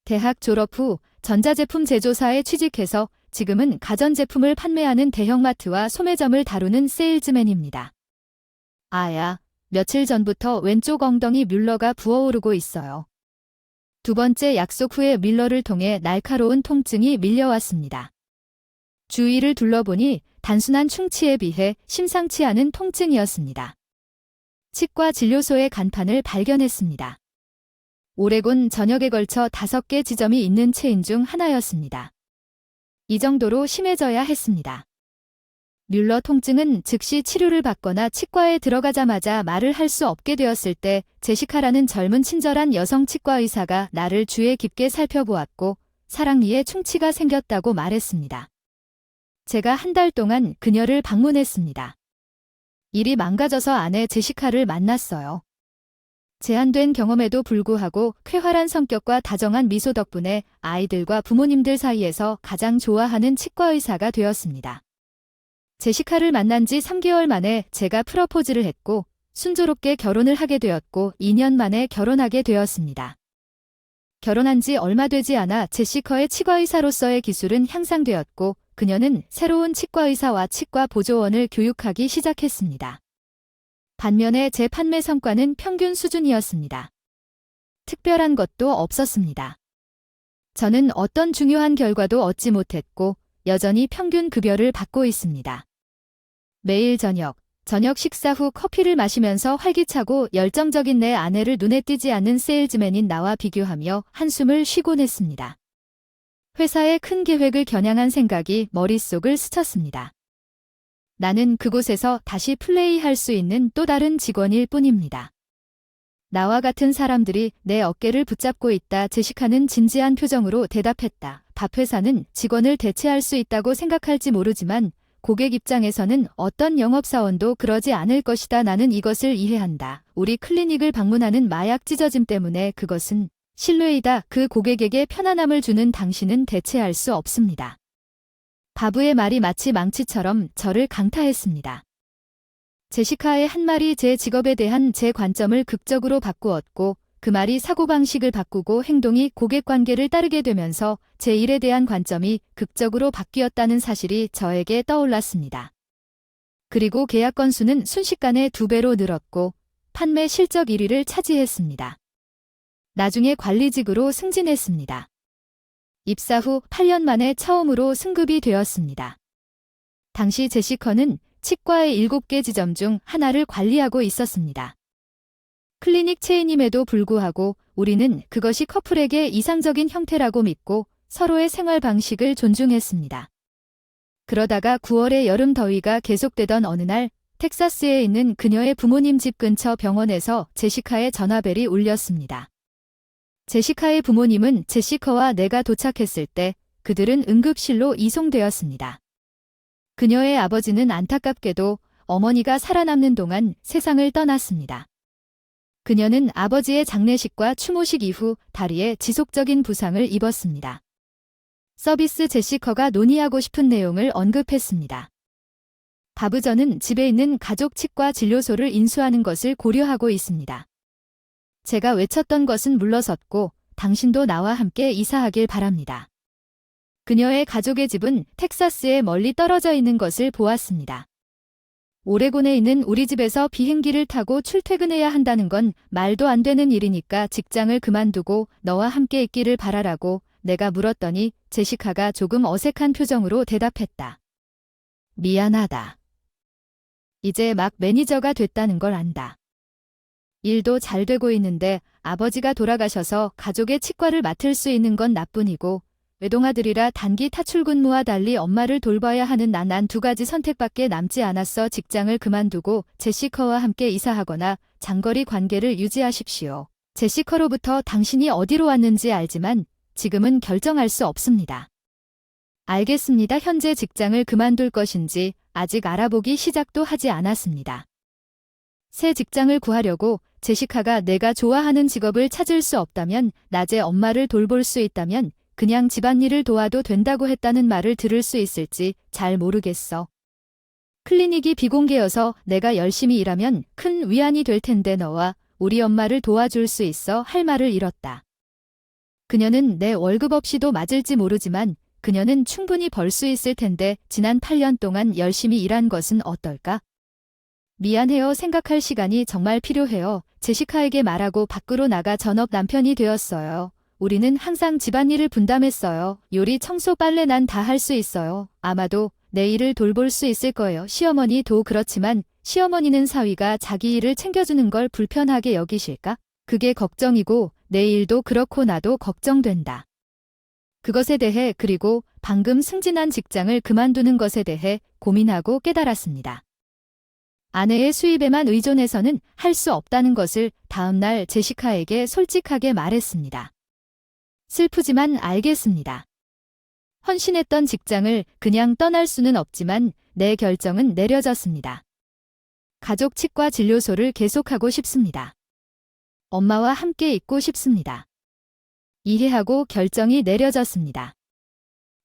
대학 졸업 후 전자제품 제조사에 취직해서 지금은 가전제품을 판매하는 대형마트와 소매점을 다루는 세일즈맨입니다. 아야, 며칠 전부터 왼쪽 엉덩이 뮬러가 부어오르고 있어요. 두 번째 약속 후에 밀러를 통해 날카로운 통증이 밀려왔습니다. 주위를 둘러보니 단순한 충치에 비해 심상치 않은 통증이었습니다. 치과 진료소의 간판을 발견했습니다. 오레곤 전역에 걸쳐 5개 지점이 있는 체인 중 하나였습니다. 이 정도로 심해져야 했습니다. 뮬러 통증은 즉시 치료를 받거나 치과에 들어가자마자 말을 할 수 없게 되었을 때 제시카라는 젊은 친절한 여성 치과 의사가 나를 주의 깊게 살펴보았고 사랑니에 충치가 생겼다고 말했습니다. 제가 한 달 동안 그녀를 방문했습니다. 일이 망가져서 아내 제시카를 만났어요. 제한된 경험에도 불구하고 쾌활한 성격과 다정한 미소 덕분에 아이들과 부모님들 사이에서 가장 좋아하는 치과 의사가 되었습니다. 제시카를 만난 지 3개월 만에 제가 프러포즈를 했고 순조롭게 결혼을 하게 되었고 2년 만에 결혼하게 되었습니다. 결혼한 지 얼마 되지 않아 제시카의 치과의사로서의 기술은 향상되었고 그녀는 새로운 치과의사와 치과 보조원을 교육하기 시작했습니다. 반면에 제 판매 성과는 평균 수준이었습니다. 특별한 것도 없었습니다. 저는 어떤 중요한 결과도 얻지 못했고 여전히 평균 급여를 받고 있습니다. 매일 저녁 식사 후 커피를 마시면서 활기차고 열정적인 내 아내를 눈에 띄지 않는 세일즈맨인 나와 비교하며 한숨을 쉬곤 했습니다. 회사의 큰 계획을 겨냥한 생각이 머릿속을 스쳤습니다. 나는 그곳에서 다시 플레이할 수 있는 또 다른 직원일 뿐입니다. 나와 같은 사람들이 내 어깨를 붙잡고 있다. 제시카는 진지한 표정으로 대답했다. 밥 회사는 직원을 대체할 수 있다고 생각할지 모르지만 고객 입장에서는 어떤 영업사원도 그러지 않을 것이다. 나는 이것을 이해한다. 우리 클리닉을 방문하는 마약 찢어짐 때문에 그것은 신뢰이다. 그 고객에게 편안함을 주는 당신은 대체할 수 없습니다. 바브의 말이 마치 망치처럼 저를 강타했습니다. 제시카의 한 말이 제 직업에 대한 제 관점을 극적으로 바꾸었고 그 말이 사고방식을 바꾸고 행동이 고객관계를 따르게 되면서 제 일에 대한 관점이 극적으로 바뀌었다는 사실이 저에게 떠올랐습니다. 그리고 계약 건수는 순식간에 2배로 늘었고 판매 실적 1위를 차지했습니다. 나중에 관리직으로 승진했습니다. 입사 후 8년 만에 처음으로 승급이 되었습니다. 당시 제시커는 치과의 7개 지점 중 하나를 관리하고 있었습니다. 클리닉 체인임에도 불구하고 우리는 그것이 커플에게 이상적인 형태라고 믿고 서로의 생활 방식을 존중했습니다. 그러다가 9월의 여름 더위가 계속되던 어느 날 텍사스에 있는 그녀의 부모님 집 근처 병원에서 제시카의 전화벨이 울렸습니다. 제시카의 부모님은 제시카와 내가 도착했을 때 그들은 응급실로 이송되었습니다. 그녀의 아버지는 안타깝게도 어머니가 살아남는 동안 세상을 떠났습니다. 그녀는 아버지의 장례식과 추모식 이후 다리에 지속적인 부상을 입었습니다. 서비스 제시커가 논의하고 싶은 내용을 언급했습니다. 바브저는 집에 있는 가족 치과 진료소를 인수하는 것을 고려하고 있습니다. 제가 외쳤던 것은 물러섰고 당신도 나와 함께 이사하길 바랍니다. 그녀의 가족의 집은 텍사스에 멀리 떨어져 있는 것을 보았습니다. 오레곤에 있는 우리 집에서 비행기를 타고 출퇴근해야 한다는 건 말도 안 되는 일이니까 직장을 그만두고 너와 함께 있기를 바라라고 내가 물었더니 제시카가 조금 어색한 표정으로 대답했다. 미안하다. 이제 막 매니저가 됐다는 걸 안다. 일도 잘 되고 있는데 아버지가 돌아가셔서 가족의 치과를 맡을 수 있는 건 나뿐이고 외동아들이라 단기 타출근무와 달리 엄마를 돌봐야 하는 난 2가지 선택밖에 남지 않았어. 직장을 그만두고 제시카와 함께 이사하거나 장거리 관계를 유지하십시오. 제시카로부터 당신이 어디로 왔는지 알지만 지금은 결정할 수 없습니다. 알겠습니다. 현재 직장을 그만둘 것인지 아직 알아보기 시작도 하지 않았습니다. 새 직장을 구하려고 제시카가 내가 좋아하는 직업을 찾을 수 없다면 낮에 엄마를 돌볼 수 있다면 그냥 집안일을 도와도 된다고 했다는 말을 들을 수 있을지 잘 모르겠어. 클리닉이 비공개여서 내가 열심히 일하면 큰 위안이 될 텐데 너와 우리 엄마를 도와줄 수 있어 할 말을 잃었다. 그녀는 내 월급 없이도 맞을지 모르지만 그녀는 충분히 벌 수 있을 텐데 지난 8년 동안 열심히 일한 것은 어떨까? 미안해요. 생각할 시간이 정말 필요해요. 제시카에게 말하고 밖으로 나가 전업 남편이 되었어요. 우리는 항상 집안일을 분담했어요. 요리, 청소, 빨래 난 다 할 수 있어요. 아마도 내 일을 돌볼 수 있을 거예요. 시어머니도 그렇지만 시어머니는 사위가 자기 일을 챙겨주는 걸 불편하게 여기실까? 그게 걱정이고 내 일도 그렇고 나도 걱정된다. 그것에 대해 그리고 방금 승진한 직장을 그만두는 것에 대해 고민하고 깨달았습니다. 아내의 수입에만 의존해서는 할 수 없다는 것을 다음날 제시카에게 솔직하게 말했습니다. 슬프지만 알겠습니다. 헌신했던 직장을 그냥 떠날 수는 없지만 내 결정은 내려졌습니다. 가족 치과 진료소를 계속하고 싶습니다. 엄마와 함께 있고 싶습니다. 이해하고 결정이 내려졌습니다.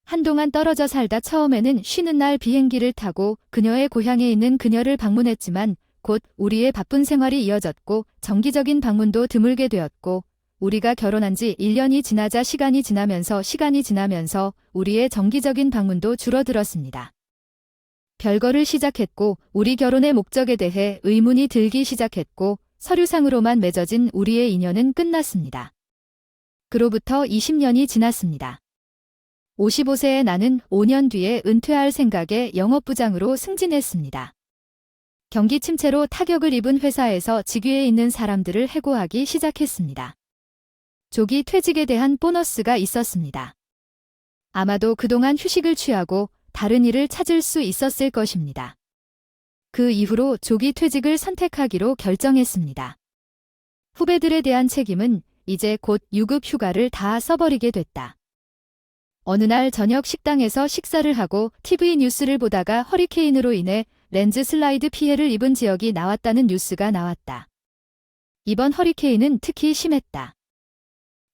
한동안 떨어져 살다 처음에는 쉬는 날 비행기를 타고 그녀의 고향에 있는 그녀를 방문했지만 곧 우리의 바쁜 생활이 이어졌고 정기적인 방문도 드물게 되었고 우리가 결혼한 지 1년이 지나자 시간이 지나면서 우리의 정기적인 방문도 줄어들었습니다. 별거를 시작했고 우리 결혼의 목적에 대해 의문이 들기 시작했고 서류상으로만 맺어진 우리의 인연은 끝났습니다. 그로부터 20년이 지났습니다. 55세의 나는 5년 뒤에 은퇴할 생각에 영업부장으로 승진했습니다. 경기 침체로 타격을 입은 회사에서 직위에 있는 사람들을 해고하기 시작했습니다. 조기 퇴직에 대한 보너스가 있었습니다. 아마도 그동안 휴식을 취하고 다른 일을 찾을 수 있었을 것입니다. 그 이후로 조기 퇴직을 선택하기로 결정했습니다. 후배들에 대한 책임은 이제 곧 유급 휴가를 다 써버리게 됐다. 어느 날 저녁 식당에서 식사를 하고 TV 뉴스를 보다가 허리케인으로 인해 랜드 슬라이드 피해를 입은 지역이 나왔다는 뉴스가 나왔다. 이번 허리케인은 특히 심했다.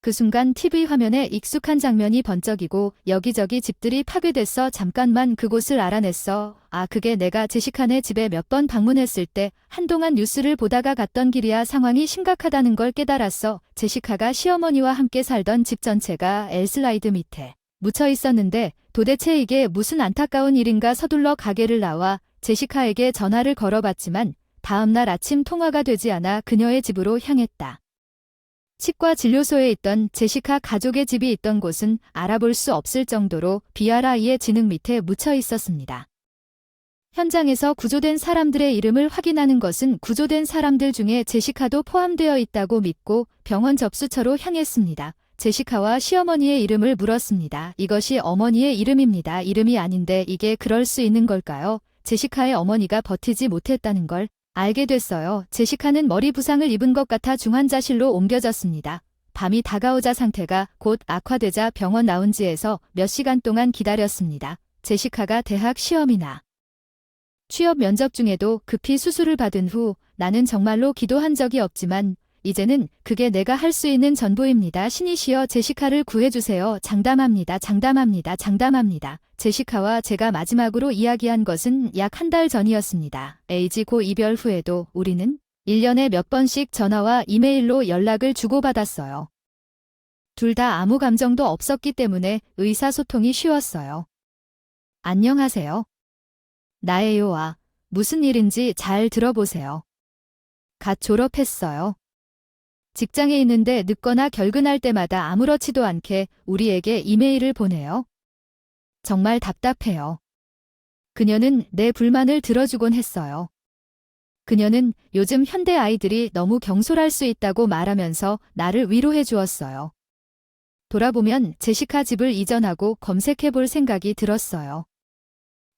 그 순간 TV 화면에 익숙한 장면이 번쩍이고 여기저기 집들이 파괴됐어. 잠깐만 그곳을 알아냈어. 아, 그게 내가 제시카네 집에 몇 번 방문했을 때 한동안 뉴스를 보다가 갔던 길이야. 상황이 심각하다는 걸 깨달았어. 제시카가 시어머니와 함께 살던 집 전체가 엘슬라이드 밑에 묻혀 있었는데 도대체 이게 무슨 안타까운 일인가. 서둘러 가게를 나와 제시카에게 전화를 걸어봤지만 다음날 아침 통화가 되지 않아 그녀의 집으로 향했다. 치과 진료소에 있던 제시카 가족의 집이 있던 곳은 알아볼 수 없을 정도로 BRI의 진흙 밑에 묻혀 있었습니다. 현장에서 구조된 사람들의 이름을 확인하는 것은 구조된 사람들 중에 제시카도 포함되어 있다고 믿고 병원 접수처로 향했습니다. 제시카와 시어머니의 이름을 물었습니다. 이것이 어머니의 이름입니다. 이름이 아닌데 이게 그럴 수 있는 걸까요? 제시카의 어머니가 버티지 못했다는 걸 알게 됐어요. 제시카는 머리 부상을 입은 것 같아 중환자실로 옮겨졌습니다. 밤이 다가오자 상태가 곧 악화되자 병원 라운지에서 몇 시간 동안 기다렸습니다. 제시카가 대학 시험이나 취업 면접 중에도 급히 수술을 받은 후 나는 정말로 기도한 적이 없지만 이제는 그게 내가 할 수 있는 전부입니다. 신이시여 제시카를 구해주세요. 장담합니다. 제시카와 제가 마지막으로 이야기한 것은 약 한 달 전이었습니다. 에이지 고 이별 후에도 우리는 1년에 몇 번씩 전화와 이메일로 연락을 주고받았어요. 둘 다 아무 감정도 없었기 때문에 의사소통이 쉬웠어요. 안녕하세요. 나예요. 아, 무슨 일인지 잘 들어보세요. 갓 졸업했어요. 직장에 있는데 늦거나 결근할 때마다 아무렇지도 않게 우리에게 이메일을 보내요. 정말 답답해요. 그녀는 내 불만을 들어주곤 했어요. 그녀는 요즘 현대 아이들이 너무 경솔할 수 있다고 말하면서 나를 위로해 주었어요. 돌아보면 제시카 집을 이전하고 검색해 볼 생각이 들었어요.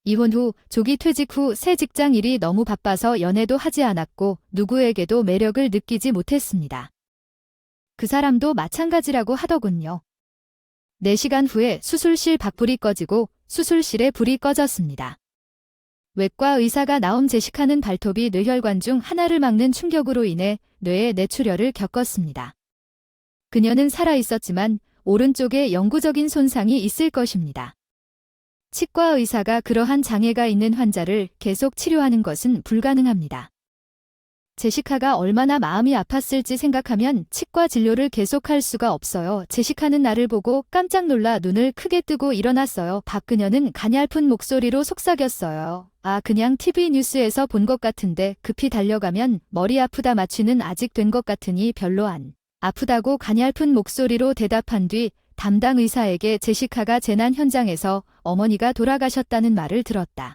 이혼 후 조기 퇴직 후 새 직장 일이 너무 바빠서 연애도 하지 않았고 누구에게도 매력을 느끼지 못했습니다. 그 사람도 마찬가지라고 하더군요. 4시간 후에 수술실 밖불이 꺼지고 수술실에 불이 꺼졌습니다. 외과 의사가 나온 제시카는 발톱이 뇌혈관 중 하나를 막는 충격으로 인해 뇌에 뇌출혈을 겪었습니다. 그녀는 살아 있었지만 오른쪽에 영구적인 손상이 있을 것입니다. 치과 의사가 그러한 장애가 있는 환자를 계속 치료하는 것은 불가능합니다. 제시카가 얼마나 마음이 아팠을지 생각하면 치과 진료를 계속할 수가 없어요. 제시카는 나를 보고 깜짝 놀라 눈을 크게 뜨고 일어났어요. 그녀는 가냘픈 목소리로 속삭였어요. 아, 그냥 TV 뉴스에서 본 것 같은데. 급히 달려가면 머리 아프다 마취는 아직 된 것 같으니 별로 안 아프다고 가냘픈 목소리로 대답한 뒤 담당 의사에게 제시카가 재난 현장에서 어머니가 돌아가셨다는 말을 들었다.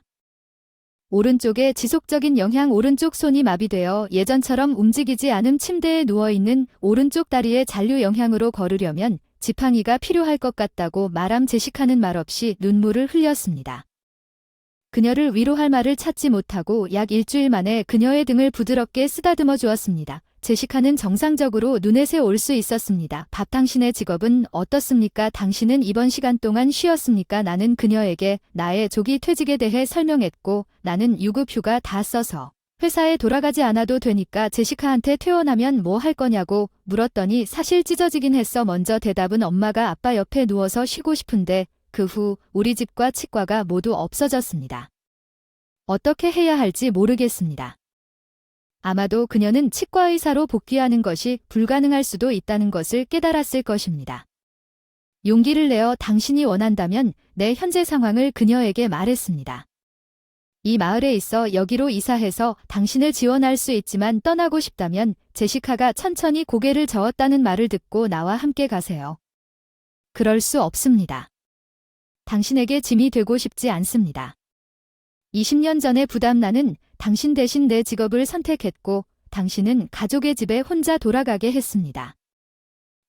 오른쪽에 지속적인 영향, 오른쪽 손이 마비되어 예전처럼 움직이지 않음, 침대에 누워있는 오른쪽 다리의 잔류 영향으로 걸으려면 지팡이가 필요할 것 같다고 말함. 제시카는 말없이 눈물을 흘렸습니다. 그녀를 위로할 말을 찾지 못하고 약 일주일 만에 그녀의 등을 부드럽게 쓰다듬어 주었습니다. 제시카는 정상적으로 눈엣에 올 수 있었습니다. 밥, 당신의 직업은 어떻습니까? 당신은 이번 시간 동안 쉬었습니까? 나는 그녀에게 나의 조기 퇴직에 대해 설명했고, 나는 유급휴가 다 써서 회사에 돌아가지 않아도 되니까 제시카한테 퇴원하면 뭐 할 거냐고 물었더니 사실 찢어지긴 했어. 먼저 대답은 엄마가 아빠 옆에 누워서 쉬고 싶은데 그 후 우리 집과 치과가 모두 없어졌습니다. 어떻게 해야 할지 모르겠습니다. 아마도 그녀는 치과 의사로 복귀하는 것이 불가능할 수도 있다는 것을 깨달았을 것입니다. 용기를 내어 당신이 원한다면 내 현재 상황을 그녀에게 말했습니다. 이 마을에 있어 여기로 이사해서 당신을 지원할 수 있지만 떠나고 싶다면 제시카가 천천히 고개를 저었다는 말을 듣고 나와 함께 가세요. 그럴 수 없습니다. 당신에게 짐이 되고 싶지 않습니다. 20년 전의 부담, 나는 당신 대신 내 직업을 선택했고 당신은 가족의 집에 혼자 돌아가게 했습니다.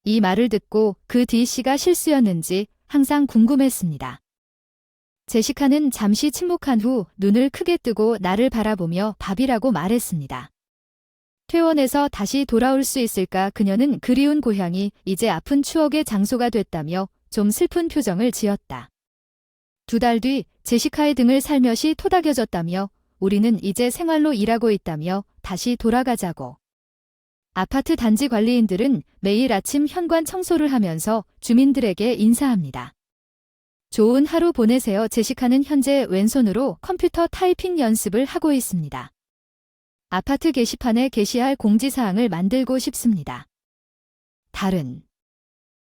이 말을 듣고 그 DC가 실수였는지 항상 궁금했습니다. 제시카는 잠시 침묵한 후 눈을 크게 뜨고 나를 바라보며 밥이라고 말했습니다. 퇴원해서 다시 돌아올 수 있을까? 그녀는 그리운 고향이 이제 아픈 추억의 장소가 됐다며 좀 슬픈 표정을 지었다. 2달 뒤 제시카의 등을 살며시 토닥여줬다며 우리는 이제 생활로 일하고 있다며 다시 돌아가자고. 아파트 단지 관리인들은 매일 아침 현관 청소를 하면서 주민들에게 인사합니다. 좋은 하루 보내세요. 제시카는 현재 왼손으로 컴퓨터 타이핑 연습을 하고 있습니다. 아파트 게시판에 게시할 공지사항을 만들고 싶습니다. 달은